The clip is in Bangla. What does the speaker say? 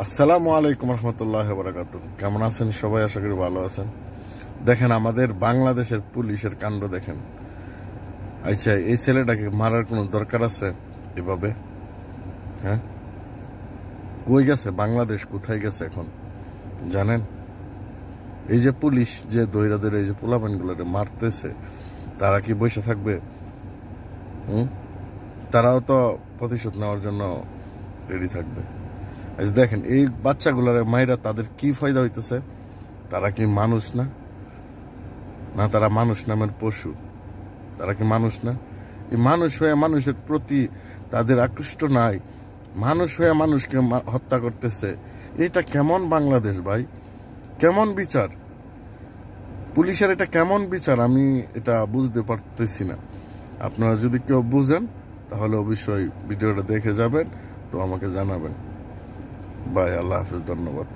আসসালামু আলাইকুম রহমতুল্লাহ বারাকাতুহু। কেমন আছেন সবাই? আশা করি ভালো আছেন। দেখেন আমাদের বাংলাদেশের পুলিশের কাণ্ড দেখেন। আচ্ছা, এই ছেলেটাকে মারার কোনো দরকার আছে এভাবে? হ্যাঁ, কই গেছে বাংলাদেশ? কোথায় গেছে এখন জানেন? এই যে পুলিশ যে দৈরা দৈরা এই যে পোলাপানগুলোকে মারতেছে, তারা কি বসে থাকবে? তারাও তো প্রতিশোধ নেওয়ার জন্য রেডি থাকবে। দেখেন এই বাচ্চাগুলোর মায়েরা তাদের কি ফায়দা হইতেছে? তারা কি মানুষ না? না, তারা মানুষ নামের পশু। তারা কি মানুষ না? এই মানুষ হয়ে মানুষের প্রতি তাদের আকৃষ্ট নাই। মানুষ হয়ে মানুষকে হত্যা করতেছে। এটা কেমন বাংলাদেশ ভাই? কেমন বিচার? পুলিশের এটা কেমন বিচার? আমি এটা বুঝতে পারতেছি না। আপনারা যদি কেউ বুঝেন তাহলে অবশ্যই ভিডিওটা দেখে যাবেন, তো আমাকে জানাবেন। বাই, আল্লাহ হাফিজ, ধন্যবাদ।